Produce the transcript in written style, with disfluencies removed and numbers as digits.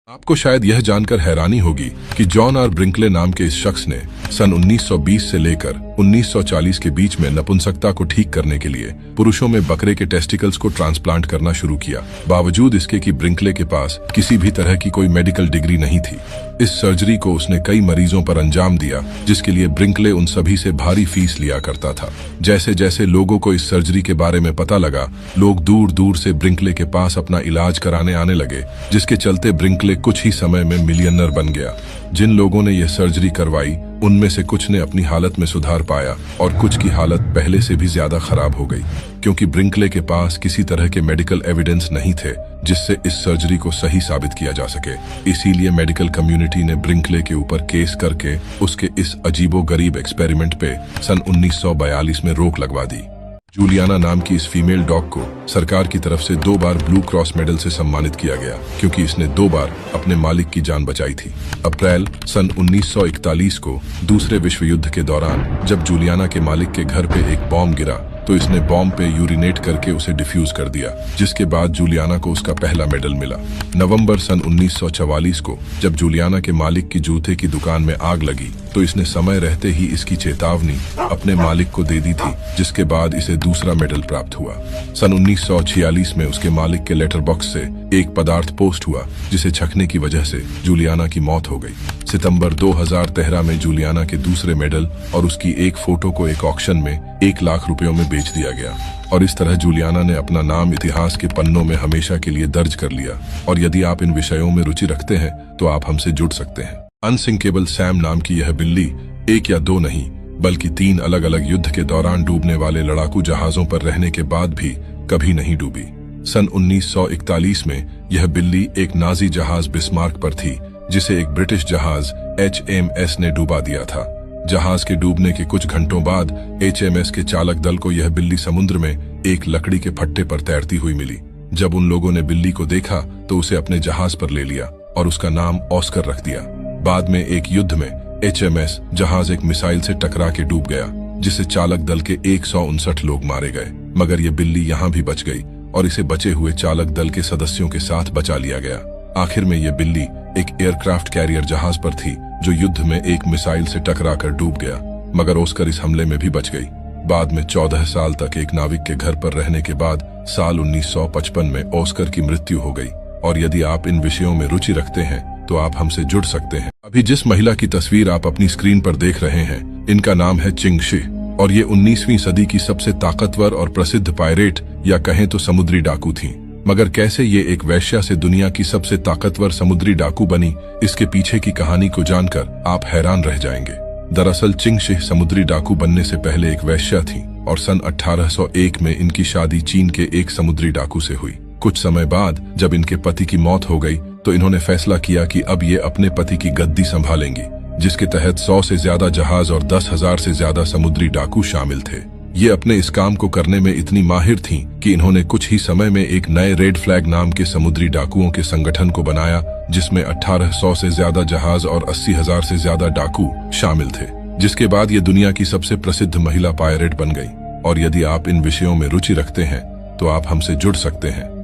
आपको शायद यह जानकर हैरानी होगी कि जॉन आर ब्रिंकले नाम के इस शख्स ने सन 1920 से लेकर 1940 के बीच में नपुंसकता को ठीक करने के लिए पुरुषों में बकरे के टेस्टिकल्स को ट्रांसप्लांट करना शुरू किया। बावजूद इसके कि ब्रिंकले के पास किसी भी तरह की कोई मेडिकल डिग्री नहीं थी, इस सर्जरी को उसने कई मरीजों पर अंजाम दिया, जिसके लिए ब्रिंकले उन सभी से भारी फीस लिया करता था। जैसे जैसे लोगों को इस सर्जरी के बारे में पता लगा, लोग दूर दूर से ब्रिंकले के पास अपना इलाज कराने आने लगे, जिसके चलते ब्रिंकले कुछ ही समय में मिलियनर बन गया। जिन लोगों ने यह सर्जरी करवाई, उनमें से कुछ ने अपनी हालत में सुधार पाया और कुछ की हालत पहले से भी ज्यादा खराब हो गई, क्योंकि ब्रिंकले के पास किसी तरह के मेडिकल एविडेंस नहीं थे जिससे इस सर्जरी को सही साबित किया जा सके। इसीलिए मेडिकल कम्युनिटी ने ब्रिंकले के ऊपर केस करके उसके इस अजीबोगरीब एक्सपेरिमेंट पे सन 1942 में रोक लगवा दी। जूलियाना नाम की इस फीमेल डॉग को सरकार की तरफ से 2 बार ब्लू क्रॉस मेडल से सम्मानित किया गया, क्योंकि इसने 2 बार अपने मालिक की जान बचाई थी। अप्रैल सन 1941 को दूसरे विश्व युद्ध के दौरान जब जूलियाना के मालिक के घर पे एक बॉम्ब गिरा, तो इसने बॉम्ब पे यूरिनेट करके उसे डिफ्यूज कर दिया, जिसके बाद जूलियाना को उसका पहला मेडल मिला। नवंबर सन 1944 को जब जूलियाना के मालिक की जूते की दुकान में आग लगी, तो इसने समय रहते ही इसकी चेतावनी अपने मालिक को दे दी थी, जिसके बाद इसे दूसरा मेडल प्राप्त हुआ। सन 1946 में उसके मालिक के लेटर बॉक्स से एक पदार्थ पोस्ट हुआ, जिसे छकने की वजह से जूलियाना की मौत हो गई। सितंबर 2013 में जूलियाना के दूसरे मेडल और उसकी एक फोटो को एक ऑक्शन में 1 लाख रुपयों में बेच दिया गया, और इस तरह जूलियाना ने अपना नाम इतिहास के पन्नों में हमेशा के लिए दर्ज कर लिया। और यदि आप इन विषयों में रुचि रखते हैं तो आप हमसे जुड़ सकते हैं। अनसिंकेबल सैम नाम की यह बिल्ली 1 या 2 नहीं, बल्कि 3 अलग अलग युद्ध के दौरान डूबने वाले लड़ाकू जहाजों पर रहने के बाद भी कभी नहीं डूबी। सन 1941 में यह बिल्ली एक नाजी जहाज बिस्मार्क पर थी, जिसे एक ब्रिटिश जहाज HMS ने डूबा दिया था। जहाज के डूबने के कुछ घंटों बाद HMS के चालक दल को यह बिल्ली समुद्र में एक लकड़ी के फट्टे पर तैरती हुई मिली। जब उन लोगों ने बिल्ली को देखा तो उसे अपने जहाज पर ले लिया और उसका नाम ऑस्कर रख दिया। बाद में एक युद्ध में HMS जहाज एक मिसाइल से टकरा के डूब गया, जिससे चालक दल के 159 लोग मारे गए, मगर यह बिल्ली यहाँ भी बच गई और इसे बचे हुए चालक दल के सदस्यों के साथ बचा लिया गया। आखिर में यह बिल्ली एक एयरक्राफ्ट कैरियर जहाज पर थी, जो युद्ध में एक मिसाइल से टकराकर डूब गया, मगर ऑस्कर इस हमले में भी बच गई। बाद में 14 साल तक एक नाविक के घर पर रहने के बाद साल 1955 में ऑस्कर की मृत्यु हो गई। और यदि आप इन विषयों में रुचि रखते हैं तो आप हमसे जुड़ सकते हैं। अभी जिस महिला की तस्वीर आप अपनी स्क्रीन पर देख रहे हैं, इनका नाम है चिंग शी, और ये 19वीं सदी की सबसे ताकतवर और प्रसिद्ध पायरेट या कहें तो समुद्री डाकू थीं। मगर कैसे ये एक वेश्या से दुनिया की सबसे ताकतवर समुद्री डाकू बनी, इसके पीछे की कहानी को जानकर आप हैरान रह जाएंगे। दरअसल चिंग शी समुद्री डाकू बनने से पहले एक वेश्या थी, और सन 1801 में इनकी शादी चीन के एक समुद्री डाकू से हुई। कुछ समय बाद जब इनके पति की मौत हो गई, तो इन्होंने फैसला किया कि अब ये अपने पति की गद्दी संभालेंगी, जिसके तहत 100 से ज्यादा जहाज और 10,000 से ज्यादा समुद्री डाकू शामिल थे। ये अपने इस काम को करने में इतनी माहिर थीं कि इन्होंने कुछ ही समय में एक नए रेड फ्लैग नाम के समुद्री डाकुओं के संगठन को बनाया, जिसमें 1800 से ज्यादा जहाज और 80,000 से ज्यादा डाकू शामिल थे, जिसके बाद ये दुनिया की सबसे प्रसिद्ध महिला पायरेट बन गई। और यदि आप इन विषयों में रुचि रखते हैं तो आप हमसे जुड़ सकते हैं।